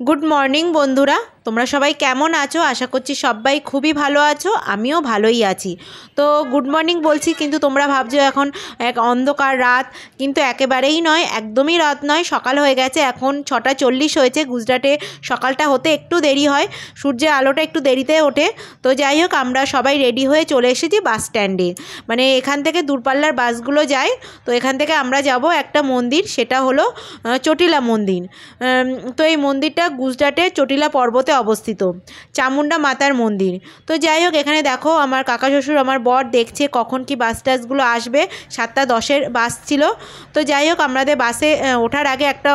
Good morning বন্ধুরা, তোমরা সবাই কেমন আছো? আশা করছি সবাই খুবই ভালো আছো, আমিও ভালোই আছি। তো গুড মর্নিং বলছি, কিন্তু তোমরা ভাবছো এখন এক অন্ধকার রাত, কিন্তু একেবারেই নয়, একদমই রাত নয়, সকাল হয়ে গেছে। এখন 6:40 হয়েছে। গুজরাটে সকালটা হতে একটু দেরি হয়, সূর্যের আলোটা একটু দেরিতে ওঠে। তো যাই হোক, আমরা সবাই রেডি হয়ে চলে এসেছি বাস স্ট্যান্ডে। মানে এখান থেকে দূরপাল্লার বাসগুলো যায়, তো এখান থেকে আমরা যাব একটা মন্দির, সেটা হলো চটিলা মন্দির। তো এই মন্দিরটা গুজরাটে চটিলা পর্বতে অবস্থিত, চামুন্ডা মাতার মন্দির। তো যাই হোক, এখানে দেখো আমার কাকা শ্বশুর, আমার বর দেখছে কখন কি বাস টাসগুলো আসবে। 7:10-এর বাস ছিল। তো যাই হোক, আমাদের বাসে ওঠার আগে একটা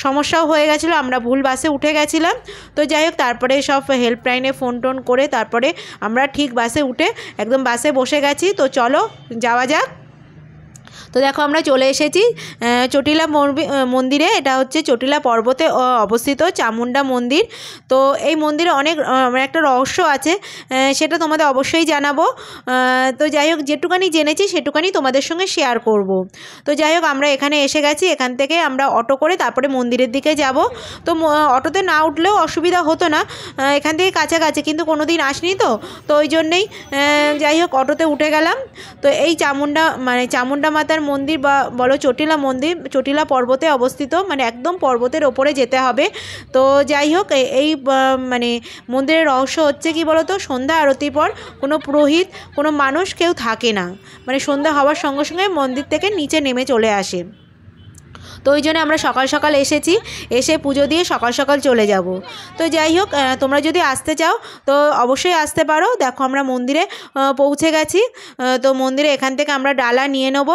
সমস্যাও হয়ে গেছিলো, আমরা ভুল বাসে উঠে গেছিলাম। তো যাই হোক, তারপরে সব হেল্পলাইনে ফোন টোন করে তারপরে আমরা ঠিক বাসে উঠে একদম বাসে বসে গেছি। তো চলো যাওয়া যাক। তো দেখো, আমরা চলে এসেছি চটিলা মন্দিরে। এটা হচ্ছে চটিলা পর্বতে অবস্থিত চামুন্ডা মন্দির। তো এই মন্দিরে অনেক একটা রহস্য আছে, সেটা তোমাদের অবশ্যই জানাবো। তো যাই হোক, যেটুকানি জেনেছি সেটুকানি তোমাদের সঙ্গে শেয়ার করব। তো যাই হোক, আমরা এখানে এসে গেছি। এখান থেকে আমরা অটো করে তারপরে মন্দিরের দিকে যাব। তো অটোতে না উঠলেও অসুবিধা হতো না, এখান থেকে কাছাকাছি, কিন্তু কোনো দিন আসনি তো ওই জন্যেই যাই হোক অটোতে উঠে গেলাম। তো এই চামুন্ডা মাতার মন্দির বা বলো চটিলা মন্দির, চটিলা পর্বতে অবস্থিত, একদম পর্বতের ওপরে যেতে হবে। তো যাই হোক, এই মন্দিরের রহস্য হচ্ছে কি বলো তো, সন্ধ্যা আরতির পর কোনো পুরোহিত, কোনো মানুষ কেউ থাকে না। সন্ধ্যা হওয়ার সঙ্গে সঙ্গে মন্দির থেকে নিচে নেমে চলে আসে। তো ওই জন্য আমরা সকাল সকাল এসেছি, এসে পুজো দিয়ে সকাল সকাল চলে যাব। তো যাই হোক, তোমরা যদি আসতে চাও তো অবশ্যই আসতে পারো। দেখো, আমরা মন্দিরে পৌঁছে গেছি। তো মন্দিরে এখান থেকে আমরা ডালা নিয়ে নেব,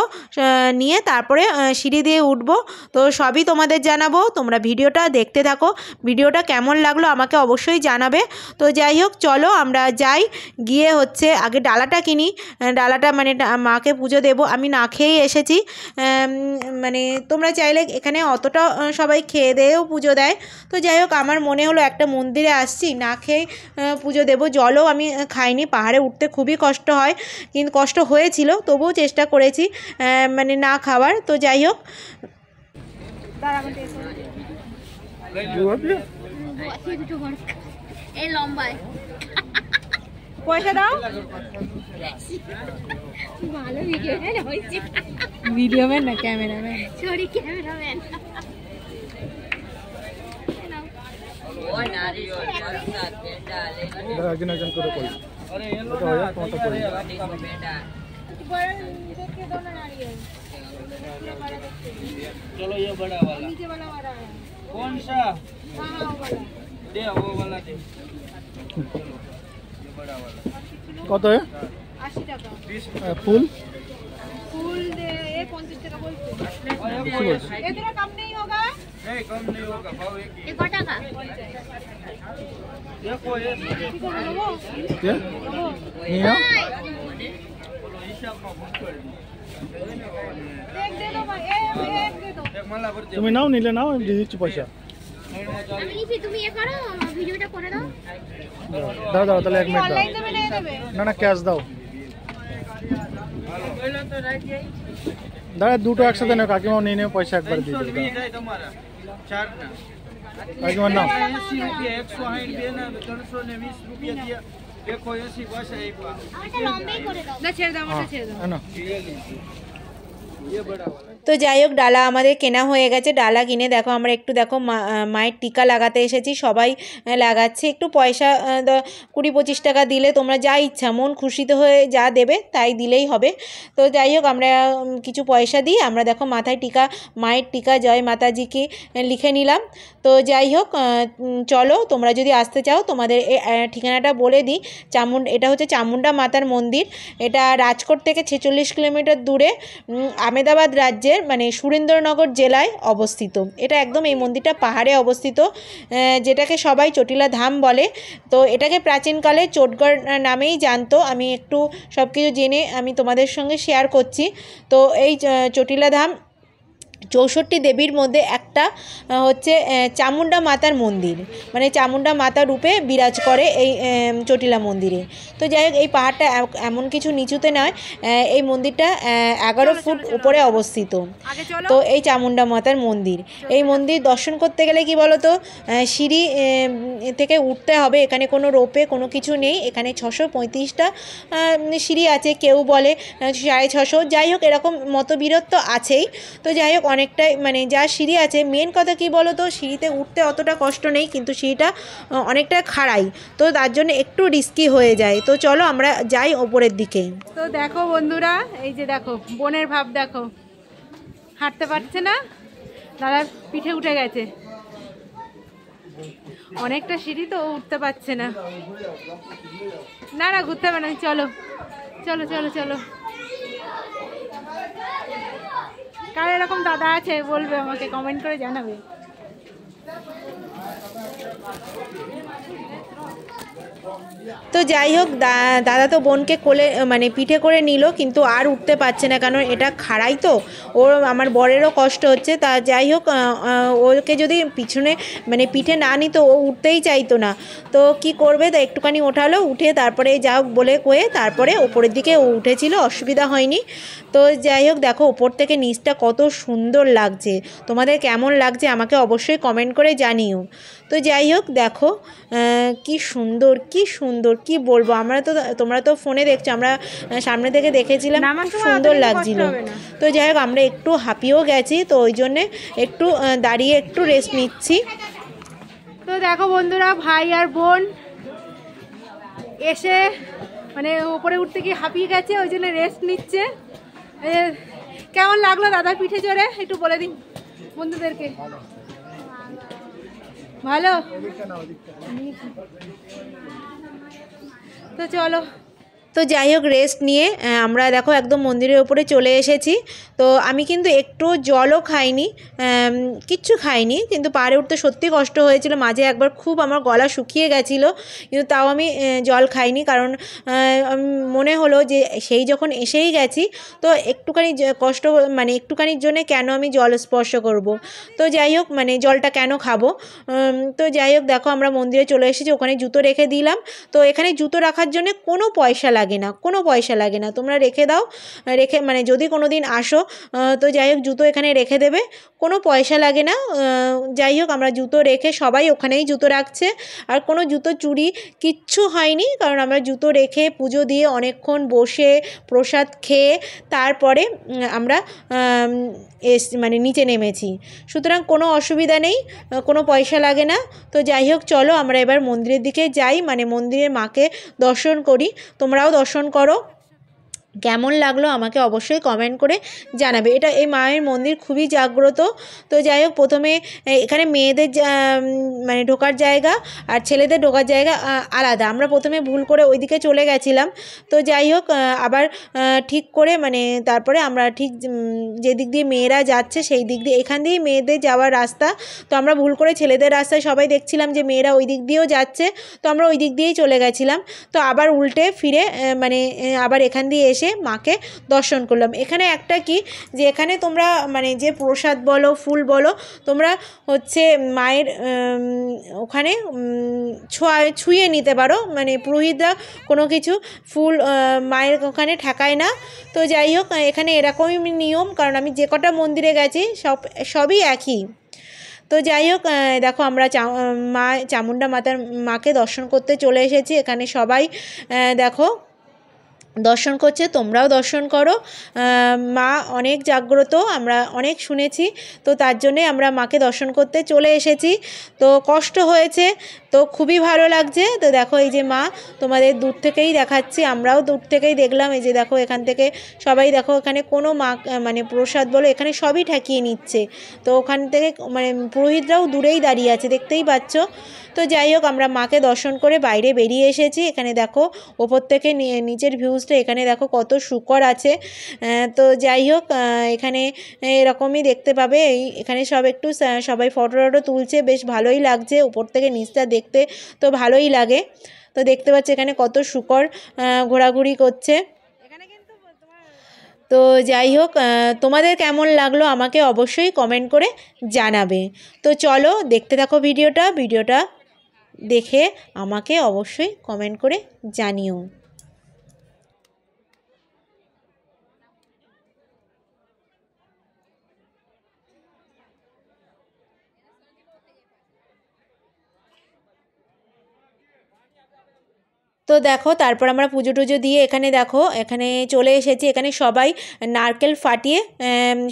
নিয়ে তারপরে সিঁড়ি দিয়ে উঠব। তো সবই তোমাদের জানাবো, তোমরা ভিডিওটা দেখতে থাকো। ভিডিওটা কেমন লাগলো আমাকে অবশ্যই জানাবে। তো যাই হোক, চলো আমরা যাই। গিয়ে আগে ডালাটা কিনি। ডালাটা মাকে পুজো দেব। আমি না খেয়েই এসেছি। তোমরা চাইলে এখানে অতটা সবাই খেয়ে দেয়েও পুজো দেয়। তো যাই হোক, আমার মনে হলো একটা মন্দিরে আসছি, না খেয়ে পুজো দেবো। জলও আমি খাইনি, পাহাড়ে উঠতে খুবই কষ্ট হয়, কিন্তু কষ্ট হয়েছিল, তবুও চেষ্টা করেছি না খাওয়ার। তো যাই হোক, পয়সা দাও। ভালো ভিডিও ম্যান না ক্যামেরাম্যান, সরি ক্যামেরাম্যান। चलो ये बड़ा वाला, नीचे वाला है कौन सा? हाँ वो वाला दे, वो वाला दे। चलो ये बड़ा वाला কত? 80 টাকা। ফুল फूल दे, ये 50 টাকা बोलते। इतना कम नहीं होगा? नहीं कम नहीं होगा, भाव एक ही। ये कटा का ये कोई है কে নিও हिसाब में फोन कर एक दे दो भाई, एक दे दो। एक माला भर दे। তুমি নাও, নিলে নাও, দিয়ে দিচ্ছি পয়সা। আমি নিছি, তুমি এ করো, ভিডিওটা করে দাও। দাও দাও, তাহলে 1 মিনিট দাও। অনলাইন দেবে না দেবে? না না, ক্যাশ দাও। पहले तो राइट जाई দাঁড়া, দুটো একসাথে নাও, কাকিমাও নিয়ে নেও, পয়সা একবার দিয়ে 120 দেবে। है तुम्हारा चार ना কাকিমা নাও। 80 रुपया 160 देना, 320 रुपया दिया। देखो 80 बस है एक बार। আমারটা লম্বাই করে দাও। ना छेड़ दो, मत छेड़ दो। না ये बड़ा वाला তো যাই হোক, ডালা আমাদের কেনা হয়ে গেছে। ডালা কিনে দেখো, আমরা একটু দেখো মায়ের টিকা লাগাতে এসেছি, সবাই লাগাচ্ছে। একটু পয়সা 20-25 টাকা দিলে, তোমরা যা ইচ্ছা মন খুশিতে হয়ে যা দেবে তাই দিলেই হবে। তো যাই হোক, আমরা কিছু পয়সা দিয়ে আমরা দেখো মাথায় টিকা, মায়ের টিকা জয় মাতাজিকে লিখে নিলাম। তো যাই হোক, চলো, তোমরা যদি আসতে চাও তোমাদের ঠিকানাটা বলে দিই। এটা হচ্ছে চামুন্ডা মাতার মন্দির। এটা রাজকোট থেকে 46 কিলোমিটার দূরে, আহমেদাবাদ রাজ্যের সুরেন্দ্রনগর জেলায় অবস্থিত। এটা একদম, এই মন্দিরটা পাহাড়ে অবস্থিত, যেটাকে সবাই চটিলা ধাম বলে। তো এটাকে প্রাচীনকালে চোটগড় নামেই জানতো। আমি একটু সব কিছু জেনে আমি তোমাদের সঙ্গে শেয়ার করছি। তো এই চটিলা ধাম 64 দেবীর মধ্যে একটা হচ্ছে চামুণ্ডা মাতার মন্দির, মানে চামুণ্ডা মাতা রূপে বিরাজ করে এই চটিলা মন্দিরে। তো যাই হোক এই পাহাড়টা এমন কিছু নিচুতে নয়, এই মন্দিরটা 11 ফুট উপরে অবস্থিত। তো এই চামুণ্ডা মাতার মন্দির, এই মন্দির দর্শন করতে গেলে কি বলো তো, সিঁড়ি থেকে উঠতে হবে। এখানে কোনো রোপে কোনো কিছু নেই, এখানে 635টা সিঁড়ি আছে, কেউ বলে 650, যাই হোক এরকম মতবিরোধ তো আছেই। তো যাই হোক অনেকটাই মানে যা সিঁড়ি আছে, মেন কথা কি বলো তো, সিঁড়িতে উঠতে অতটা কষ্ট নেই, কিন্তু সিঁড়িটা অনেকটা খাড়াই, তো তার জন্য একটু রিস্কি হয়ে যায়। তো চলো আমরা যাই ওপরের দিকে। তো দেখো বন্ধুরা, এই যে দেখো বোনের ভাব দেখো, হাঁটতে পারছে না, দাদার পিঠে উঠে গেছে, অনেকটা সিঁড়ি তো উঠতে পারছে না। না না ঘুরতে হবে না, চলো চলো চলো চলো। কার এরকম দাদা আছে বলবে, আমাকে কমেন্ট করে জানাবে। তো যাই হোক দাদা তো বোনকে কোলে মানে পিঠে করে নিল, কিন্তু আর উঠতে পারছে না, কারণ এটা খাড়াই তো, ওর আমার বরেরও কষ্ট হচ্ছে। তা যাই হোক ওকে যদি পিছনে মানে পিঠে না নিত ও উঠতেই চাইতো না। তো কি করবে, তা একটুখানি ওঠালো, উঠে তারপরে যা হোক বলে কয়ে তারপরে ওপরের দিকে ও উঠেছিল, অসুবিধা হয়নি। তো যাই হোক দেখো ওপর থেকে নিচটা কত সুন্দর লাগছে, তোমাদের কেমন লাগছে আমাকে অবশ্যই কমেন্ট করে জানিও। তো যাই হোক দেখো কি সুন্দর কি সুন্দর, কি বলবো, তোমরা তো ফোনে দেখছো, আমরা সামনে থেকে দেখেছিলাম, খুব সুন্দর লাগছিল। তো যাই হোক আমরা একটু হাঁপিয়েও গেছি, তো ওই জন্যে একটু দাঁড়িয়ে একটু রেস্ট নিচ্ছি। তো দেখো বন্ধুরা, ভাই আর বোন এসে মানে উপরে উঠতে গিয়ে হাঁপিয়ে গেছে, ওই জন্য রেস্ট নিচ্ছে। কেমন লাগলো দাদার পিঠে চড়ে একটু বলে দিন বন্ধুদেরকে। ভালো, তো চলো। তো যাই হোক রেস্ট নিয়ে আমরা দেখো একদম মন্দিরের উপরে চলে এসেছি। তো আমি কিন্তু একটু জলও খাইনি, কিচ্ছু খাইনি, কিন্তু পাহাড়ে উঠতে সত্যি কষ্ট হয়েছিল, মাঝে একবার খুব আমার গলা শুকিয়ে গেছিলো, কিন্তু তাও আমি জল খাইনি, কারণ মনে হলো যে সেই যখন এসেই গেছি তো একটুখানি কষ্ট মানে একটুখানির জন্য কেন আমি জল স্পর্শ করব। তো যাই হোক মানে জলটা কেন খাবো। তো যাই হোক দেখো আমরা মন্দিরে চলে এসেছি, ওখানে জুতো রেখে দিলাম। তো এখানে জুতো রাখার জন্য কোনো পয়সা লাগে না, কোনো পয়সা লাগে না, তোমরা রেখে দাও, রেখে মানে যদি কোনো দিন আসো তো যাই হোক জুতো এখানে রেখে দেবে, কোনো পয়সা লাগে না। যাই হোক আমরা জুতো রেখে সবাই ওখানেই জুতো রাখছে, আর কোনো জুতো চুরি কিচ্ছু হয়নি, কারণ আমরা জুতো রেখে পুজো দিয়ে অনেকক্ষণ বসে প্রসাদ খেয়ে তারপরে আমরা মানে নিচে নেমেছি, সুতরাং কোনো অসুবিধা নেই, কোনো পয়সা লাগে না। তো যাই হোক চলো আমরা এবার মন্দিরের দিকে যাই, মানে মন্দিরের মাকে দর্শন করি, তোমরাও দর্শন করো। কেমন লাগলো আমাকে অবশ্যই কমেন্ট করে জানাবে। এটা এই মায়ের মন্দির খুবই জাগ্রত। তো যাই হোক প্রথমে এখানে মেয়েদের মানে ঢোকার জায়গা আর ছেলেদের ঢোকার জায়গা আলাদা, আমরা প্রথমে ভুল করে ওইদিকে চলে গেছিলাম। তো যাই হোক আবার ঠিক করে মানে তারপরে আমরা ঠিক যে দিক দিয়ে মেয়েরা যাচ্ছে সেই দিক দিয়ে, এখান দিয়েই মেয়েদের যাওয়ার রাস্তা, তো আমরা ভুল করে ছেলেদের রাস্তায় সবাই দেখছিলাম যে মেয়েরা ওই দিক দিয়েও যাচ্ছে, তো আমরা ওই দিক দিয়েই চলে গেছিলাম। তো আবার উল্টে ফিরে মানে আবার এখান দিয়ে এসে মাকে দর্শন করলাম। এখানে একটা কি যে এখানে তোমরা মানে যে প্রসাদ বলো ফুল বলো তোমরা হচ্ছে মায়ের ওখানে ছুঁয়ে নিতে পারো, মানে পুরোহিতরা কোনো কিছু ফুল মায়ের ওখানে ঠেকায় না। তো যাই হোক এখানে এরকমই নিয়ম, কারণ আমি যে কটা মন্দিরে গেছি সবই একই। তো যাই হোক দেখো আমরা চামুণ্ডা মাকে দর্শন করতে চলে এসেছি, এখানে সবাই দেখো দর্শন করছে, তোমরাও দর্শন করো। মা অনেক জাগ্রত, আমরা অনেক শুনেছি, তো তার জন্যে আমরা মাকে দর্শন করতে চলে এসেছি। তো কষ্ট হয়েছে, তো খুবই ভালো লাগছে। তো দেখো এই যে মা তোমাদের দূর থেকেই দেখাচ্ছি, আমরাও দূর থেকেই দেখলাম। এই যে দেখো এখান থেকে সবাই দেখো এখানে কোনো মা মানে প্রসাদ বলো এখানে সবই ঠেকিয়ে নিচ্ছে, তো ওখান থেকে মানে পুরোহিতরাও দূরেই দাঁড়িয়ে আছে, দেখতেই পাচ্ছ। তো যাই হোক আমরা মাকে দর্শন করে বাইরে বেরিয়ে এসেছি। এখানে দেখো ওপর থেকে নিচের ভিউজটা, এখানে দেখো কত শুকর আছে। তো যাই হোক এখানে এরকমই দেখতে পাবে, এখানে সব একটু সবাই ফটো তুলছে, বেশ ভালোই লাগছে ওপর থেকে নিচটা দেখতে, তো ভালোই লাগে। তো দেখতে পাচ্ছি এখানে কত শুকর ঘোরাঘুরি করছে। তো তো যাই হোক, তোমাদের কেমন লাগলো আমাকে অবশ্যই কমেন্ট করে জানাবে। তো চলো দেখতে থাকো ভিডিওটা দেখে আমাকে অবশ্যই কমেন্ট করে জানিও। তো দেখো তারপর আমরা পুজো টুজো দিয়ে এখানে দেখো এখানে চলে এসেছি। এখানে সবাই নারকেল ফাটিয়ে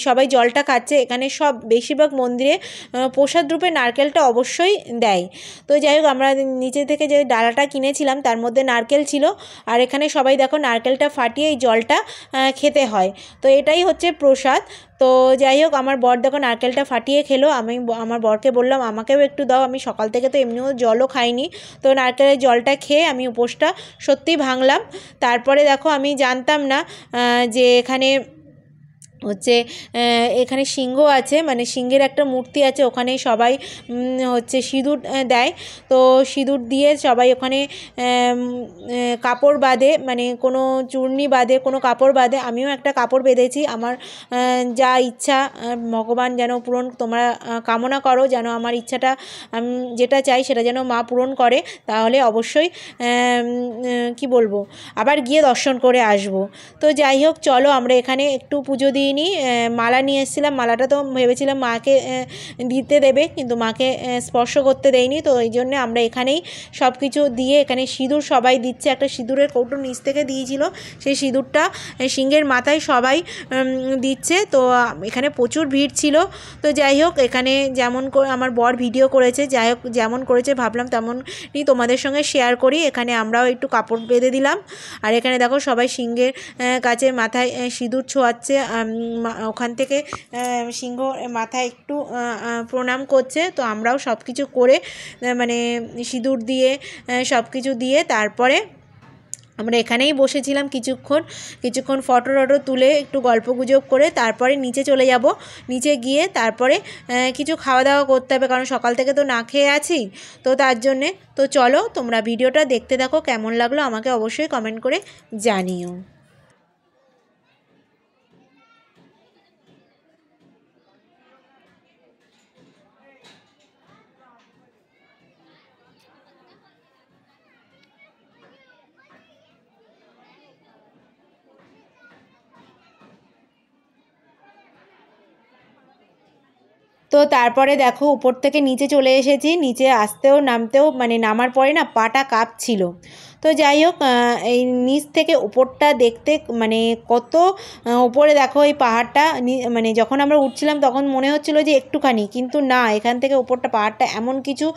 সবাই জলটা খাচ্ছে। এখানে সব বেশিরভাগ মন্দিরে প্রসাদ রূপে নারকেলটা অবশ্যই দেয়। তো যাই হোক, আমরা নিচে থেকে যে ডালাটা কিনেছিলাম তার মধ্যে নারকেল ছিল, আর এখানে সবাই দেখো নারকেলটা ফাটিয়ে এই জলটা খেতে হয়। তো এটাই হচ্ছে প্রসাদ। তো যাই হোক, আমার বর দেখো নারকেলটা ফাটিয়ে খেলো। আমি আমার বরকে বললাম আমাকেও একটু দাও, আমি সকাল থেকে তো এমনিও জলও খাইনি। তো নারকেলের জলটা খেয়ে আমি উপোসটা সত্যি ভাঙলাম। তারপরে দেখো আমি জানতাম না যে এখানে হচ্ছে এখানে সিংহ আছে, মানে সিংহের একটা মূর্তি আছে। ওখানে সবাই হচ্ছে সিঁদুর দেয়। তো সিঁদুর দিয়ে সবাই ওখানে কাপড় বাঁধে, মানে কোনো চূর্ণি বাঁধে, কোনো কাপড় বাঁধে। আমিও একটা কাপড় বেঁধেছি। আমার যা ইচ্ছা ভগবান যেন পূরণ, তোমরা কামনা করো যেন আমার ইচ্ছাটা আমি যেটা চাই সেটা যেন মা পূরণ করে। তাহলে অবশ্যই কি বলবো, আবার গিয়ে দর্শন করে আসবো। তো যাই হোক চলো আমরা এখানে একটু পুজো দিইনি। মালা নিয়ে এসেছিলাম, মালাটা তো ভেবেছিলাম মাকে দিতে দেবে, কিন্তু মাকে স্পর্শ করতে দেয়নি। তো এই জন্যে আমরা এখানেই সব কিছু দিয়ে এখানে সিঁদুর সবাই দিচ্ছে। একটা সিঁদুরের কৌটো নিচ থেকে দিয়েছিল, সেই সিঁদুরটা সিংহের মাথায় সবাই দিচ্ছে। তো এখানে প্রচুর ভিড় ছিল। তো যাই হোক, এখানে যেমন করে আমার বর ভিডিও করেছে, যাই হোক যেমন করেছে ভাবলাম তেমনই তোমাদের সঙ্গে শেয়ার করি। এখানে আমরাও একটু কাপড় বেঁধে দিলাম। আর এখানে দেখো সবাই সিংহের কাছে মাথায় সিঁদুর ছোঁয়াচ্ছে। ওখান থেকে সিংহ মাথায় একটু প্রণাম করছে। তো আমরাও সব কিছু করে মানে সিঁদুর দিয়ে সব কিছু দিয়ে তারপরে আমরা এখানেই বসেছিলাম কিছুক্ষণ ফটো টটো তুলে একটু গল্পগুজব করে তারপরে নিচে চলে যাব। নিচে গিয়ে তারপরে কিছু খাওয়া দাওয়া করতে হবে, কারণ সকাল থেকে তো না খেয়ে আছি। তো তার জন্যে তো চলো তোমরা ভিডিওটা দেখতে থাকো, কেমন লাগলো আমাকে অবশ্যই কমেন্ট করে জানিও। তো তারপরে দেখো উপর থেকে নিচে চলে এসেছি। নিচে আসতেও নামতেও মানে নামার পরে না পাটা কাঁপছিল। তো যাই হোক, এই নিচ থেকে উপরটা দেখতে মানে কত উপরে দেখো এই পাহাড়টা, মানে যখন আমরা উঠছিলাম তখন মনে হচ্ছিল যে একটুখানি, কিন্তু না, এখান থেকে উপরটা পাহাড়টা এমন কিছু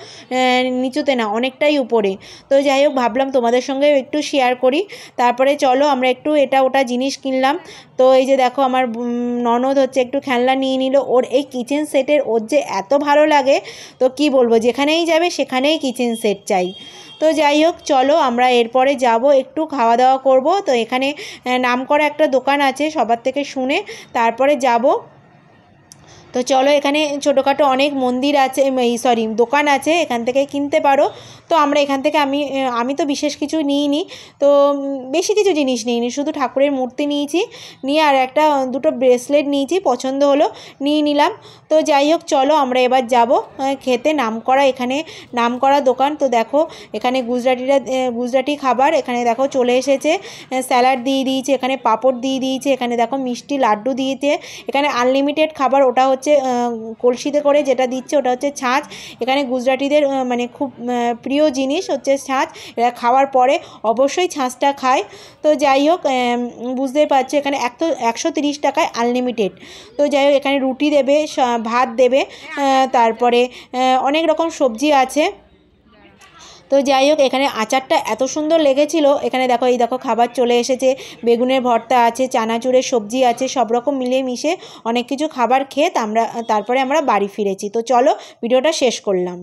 নিচুতে না, অনেকটাই উপরে। তো যাই হোক ভাবলাম তোমাদের সঙ্গে একটু শেয়ার করি। তারপরে চলো আমরা একটু এটা ওটা জিনিস কিনলাম। তো এই যে দেখো আমার ননদ হচ্ছে একটু খেলনা নিয়ে নিল। ওর এই কিচেন সেটের ওর যে এত ভালো লাগে, তো কি বলবো, যেখানেই যাবে সেখানেই কিচেন সেট চাই। তো যাই হোক চলো আমরা এরপরে যাব, একটু খাওয়া দাওয়া করব। তো এখানে নামকরা একটা দোকান আছে, সবার থেকে শুনে তারপরে যাব। তো চলো এখানে ছোটোখাটো অনেক মন্দির আছে, দোকান আছে, এখান থেকে কিনতে পারো। তো আমরা এখান থেকে আমি তো বিশেষ কিছু নিইনি, তো বেশি কিছু জিনিস নিইনি, শুধু ঠাকুরের মূর্তি নিয়েছি, নিয়ে আর দুটো ব্রেসলেট নিয়েছি, পছন্দ হলো নিয়ে নিলাম। তো যাই হোক চলো আমরা এবার যাব খেতে। এখানে নামকরা দোকান। তো দেখো এখানে গুজরাটি খাবার এখানে দেখো চলে এসেছে। স্যালাড দিয়ে দিয়েছে, এখানে পাঁপড় দিয়ে দিয়েছে, এখানে দেখো মিষ্টি লাড্ডু দিয়েছে। এখানে আনলিমিটেড খাবার, ওটা হচ্ছে কলসিতে করে যেটা দিচ্ছে ওটা হচ্ছে ছাঁচ। এখানে গুজরাটিদের মানে খুব প্রিয় জিনিস হচ্ছে ছাঁচ। এরা খাওয়ার পরে অবশ্যই ছাঁচটা খায়। তো যাই হোক বুঝতেই পারছো এখানে 130 টাকায় আনলিমিটেড। তো যাই হোক এখানে রুটি দেবে, ভাত দেবে, তারপরে অনেক রকম সবজি আছে। তো যাই হোক এখানে আচারটা এত সুন্দর লেগেছিল। এখানে দেখো এই দেখো খাবার চলে এসেছে, বেগুনের ভর্তা আছে, চানাচুরের সবজি আছে, সব রকম মিলিয়ে মিশে অনেক কিছু খাবার খেয়ে তারপরে আমরা বাড়ি ফিরেছি। তো চলো ভিডিওটা শেষ করলাম।